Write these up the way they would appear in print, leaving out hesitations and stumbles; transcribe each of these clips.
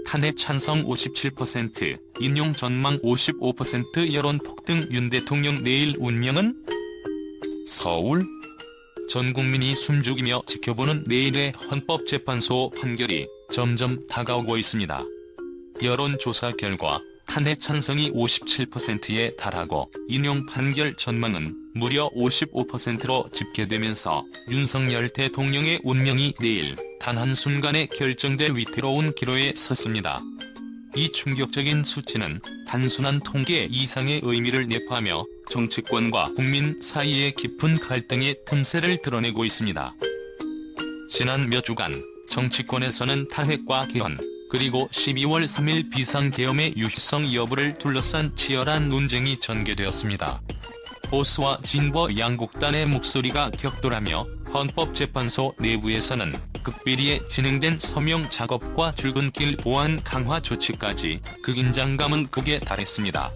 탄핵 찬성 57%, 인용 전망 55%, 여론 폭등. 윤 대통령 내일 운명은? 서울? 전 국민이 숨죽이며 지켜보는 내일의 헌법재판소 판결이 점점 다가오고 있습니다. 여론조사 결과 탄핵 찬성이 57%에 달하고 인용 판결 전망은 무려 55%로 집계되면서 윤석열 대통령의 운명이 내일 단 한순간에 결정될 위태로운 기로에 섰습니다. 이 충격적인 수치는 단순한 통계 이상의 의미를 내포하며 정치권과 국민 사이의 깊은 갈등의 틈새를 드러내고 있습니다. 지난 몇 주간 정치권에서는 탄핵과 개헌, 그리고 12월 3일 비상계엄의 유효성 여부를 둘러싼 치열한 논쟁이 전개되었습니다. 보수와 진보 양극단의 목소리가 격돌하며 헌법재판소 내부에서는 극비리에 진행된 서명 작업과 출근길 보안 강화 조치까지 그 긴장감은 극에 달했습니다.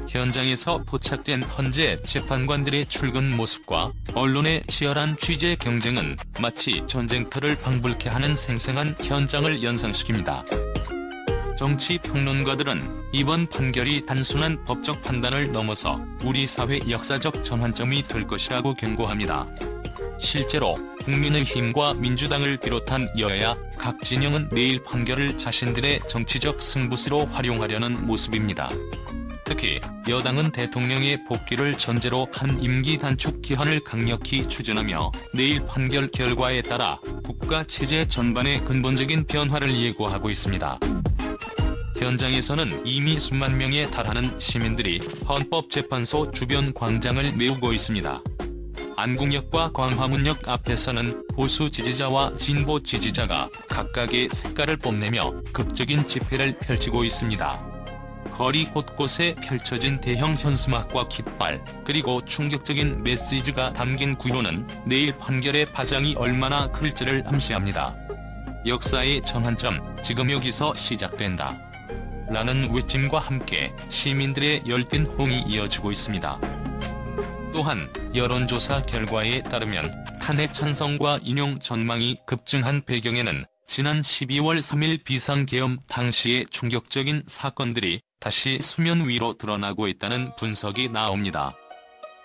현장에서 포착된 헌재 재판관들의 출근 모습과 언론의 치열한 취재 경쟁은 마치 전쟁터를 방불케 하는 생생한 현장을 연상시킵니다. 정치평론가들은 이번 판결이 단순한 법적 판단을 넘어서 우리 사회 역사적 전환점이 될 것이라고 경고합니다. 실제로 국민의힘과 민주당을 비롯한 여야 각 진영은 내일 판결을 자신들의 정치적 승부수로 활용하려는 모습입니다. 특히 여당은 대통령의 복귀를 전제로 한 임기 단축 기한을 강력히 추진하며 내일 판결 결과에 따라 국가 체제 전반의 근본적인 변화를 예고하고 있습니다. 현장에서는 이미 수만 명에 달하는 시민들이 헌법재판소 주변 광장을 메우고 있습니다. 안국역과 광화문역 앞에서는 보수 지지자와 진보 지지자가 각각의 색깔을 뽐내며 극적인 집회를 펼치고 있습니다. 거리 곳곳에 펼쳐진 대형 현수막과 깃발, 그리고 충격적인 메시지가 담긴 구호는 내일 판결의 파장이 얼마나 클지를 암시합니다. 역사의 전환점, 지금 여기서 시작된다. 라는 외침과 함께 시민들의 열띤 호응이 이어지고 있습니다. 또한 여론조사 결과에 따르면 탄핵 찬성과 인용 전망이 급증한 배경에는 지난 12월 3일 비상계엄 당시의 충격적인 사건들이 다시 수면 위로 드러나고 있다는 분석이 나옵니다.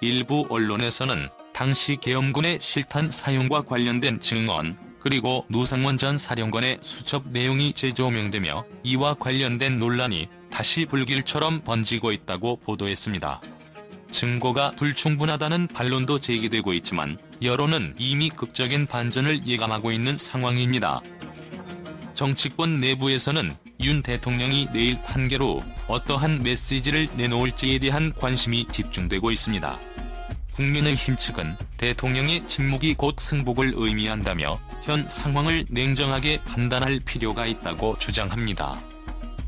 일부 언론에서는 당시 계엄군의 실탄 사용과 관련된 증언, 그리고 노상원 전 사령관의 수첩 내용이 재조명되며 이와 관련된 논란이 다시 불길처럼 번지고 있다고 보도했습니다. 증거가 불충분하다는 반론도 제기되고 있지만 여론은 이미 극적인 반전을 예감하고 있는 상황입니다. 정치권 내부에서는 윤 대통령이 내일 판결 후 어떠한 메시지를 내놓을지에 대한 관심이 집중되고 있습니다. 국민의힘 측은 대통령의 침묵이 곧 승복을 의미한다며 현 상황을 냉정하게 판단할 필요가 있다고 주장합니다.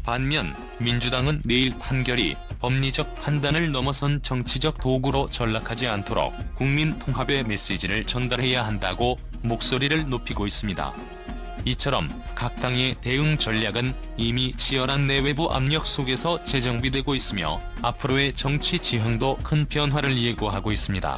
반면 민주당은 내일 판결이 법리적 판단을 넘어선 정치적 도구로 전락하지 않도록 국민 통합의 메시지를 전달해야 한다고 목소리를 높이고 있습니다. 이처럼 각 당의 대응 전략은 이미 치열한 내외부 압력 속에서 재정비되고 있으며 앞으로의 정치 지형도 큰 변화를 예고하고 있습니다.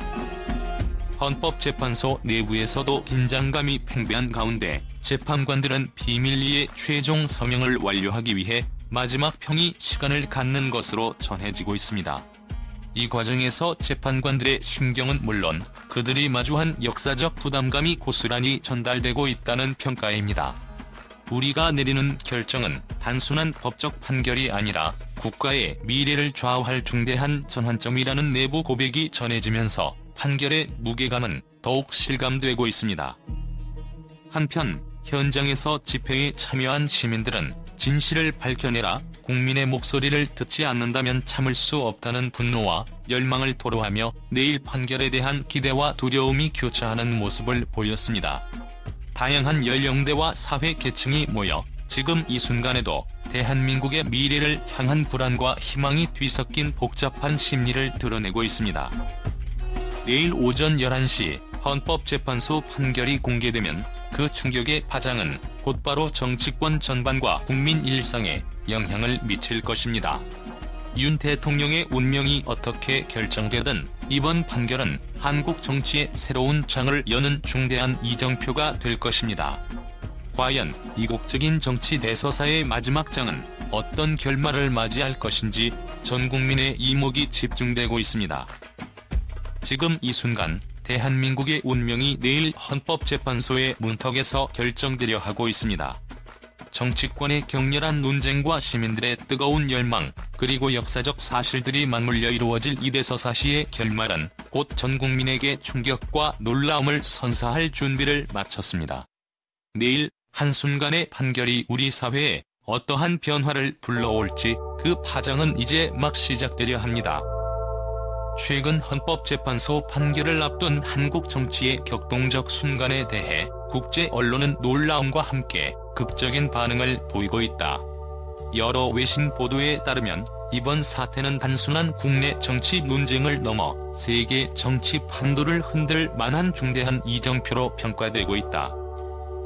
헌법재판소 내부에서도 긴장감이 팽배한 가운데 재판관들은 비밀리에 최종 서명을 완료하기 위해 마지막 평의 시간을 갖는 것으로 전해지고 있습니다. 이 과정에서 재판관들의 심경은 물론 그들이 마주한 역사적 부담감이 고스란히 전달되고 있다는 평가입니다. 우리가 내리는 결정은 단순한 법적 판결이 아니라 국가의 미래를 좌우할 중대한 전환점이라는 내부 고백이 전해지면서 판결의 무게감은 더욱 실감되고 있습니다. 한편 현장에서 집회에 참여한 시민들은 진실을 밝혀내라, 국민의 목소리를 듣지 않는다면 참을 수 없다는 분노와 열망을 토로하며 내일 판결에 대한 기대와 두려움이 교차하는 모습을 보였습니다. 다양한 연령대와 사회 계층이 모여 지금 이 순간에도 대한민국의 미래를 향한 불안과 희망이 뒤섞인 복잡한 심리를 드러내고 있습니다. 내일 오전 11시 헌법재판소 판결이 공개되면 그 충격의 파장은 곧바로 정치권 전반과 국민 일상에 영향을 미칠 것입니다. 윤 대통령의 운명이 어떻게 결정되든 이번 판결은 한국 정치의 새로운 장을 여는 중대한 이정표가 될 것입니다. 과연 이국적인 정치 대서사의 마지막 장은 어떤 결말을 맞이할 것인지 전 국민의 이목이 집중되고 있습니다. 지금 이 순간 대한민국의 운명이 내일 헌법재판소의 문턱에서 결정되려 하고 있습니다. 정치권의 격렬한 논쟁과 시민들의 뜨거운 열망, 그리고 역사적 사실들이 맞물려 이루어질 이 대서사시의 결말은 곧 전 국민에게 충격과 놀라움을 선사할 준비를 마쳤습니다. 내일 한순간의 판결이 우리 사회에 어떠한 변화를 불러올지 그 파장은 이제 막 시작되려 합니다. 최근 헌법재판소 판결을 앞둔 한국 정치의 격동적 순간에 대해 국제 언론은 놀라움과 함께 극적인 반응을 보이고 있다. 여러 외신 보도에 따르면 이번 사태는 단순한 국내 정치 논쟁을 넘어 세계 정치 판도를 흔들 만한 중대한 이정표로 평가되고 있다.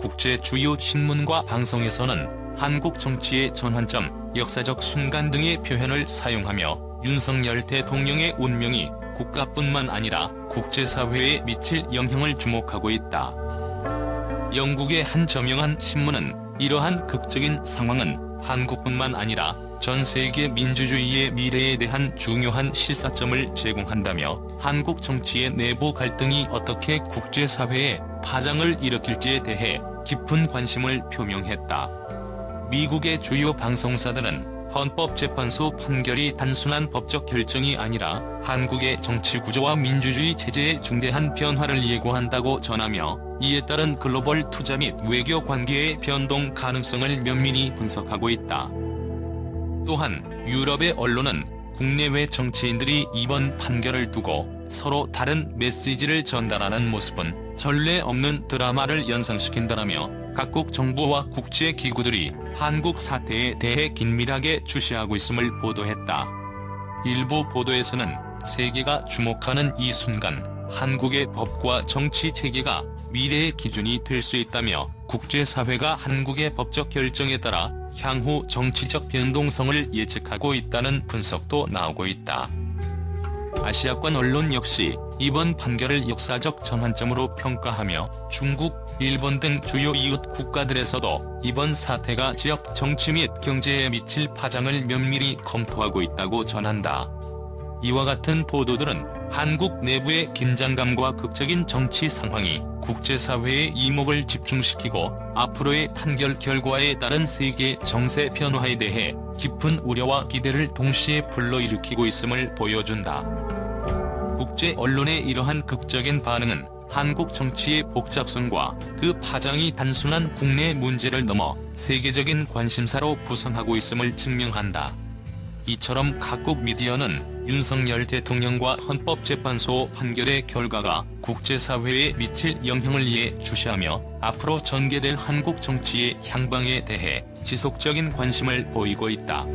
국제 주요 신문과 방송에서는 한국 정치의 전환점, 역사적 순간 등의 표현을 사용하며 윤석열 대통령의 운명이 국가뿐만 아니라 국제사회에 미칠 영향을 주목하고 있다. 영국의 한 저명한 신문은 이러한 극적인 상황은 한국뿐만 아니라 전 세계 민주주의의 미래에 대한 중요한 시사점을 제공한다며 한국 정치의 내부 갈등이 어떻게 국제사회에 파장을 일으킬지에 대해 깊은 관심을 표명했다. 미국의 주요 방송사들은 헌법재판소 판결이 단순한 법적 결정이 아니라 한국의 정치 구조와 민주주의 체제의 중대한 변화를 예고한다고 전하며 이에 따른 글로벌 투자 및 외교 관계의 변동 가능성을 면밀히 분석하고 있다. 또한 유럽의 언론은 국내외 정치인들이 이번 판결을 두고 서로 다른 메시지를 전달하는 모습은 전례 없는 드라마를 연상시킨다라며 각국 정부와 국제기구들이 한국 사태에 대해 긴밀하게 주시하고 있음을 보도했다. 일부 보도에서는 세계가 주목하는 이 순간 한국의 법과 정치 체계가 미래의 기준이 될 수 있다며 국제사회가 한국의 법적 결정에 따라 향후 정치적 변동성을 예측하고 있다는 분석도 나오고 있다. 아시아권 언론 역시 이번 판결을 역사적 전환점으로 평가하며 중국, 일본 등 주요 이웃 국가들에서도 이번 사태가 지역 정치 및 경제에 미칠 파장을 면밀히 검토하고 있다고 전한다. 이와 같은 보도들은 한국 내부의 긴장감과 극적인 정치 상황이 국제사회의 이목을 집중시키고 앞으로의 판결 결과에 따른 세계 정세 변화에 대해 깊은 우려와 기대를 동시에 불러일으키고 있음을 보여준다. 국제 언론의 이러한 극적인 반응은 한국 정치의 복잡성과 그 파장이 단순한 국내 문제를 넘어 세계적인 관심사로 부상하고 있음을 증명한다. 이처럼 각국 미디어는 윤석열 대통령과 헌법재판소 판결의 결과가 국제사회에 미칠 영향을 예주시하며 앞으로 전개될 한국 정치의 향방에 대해 지속적인 관심을 보이고 있다.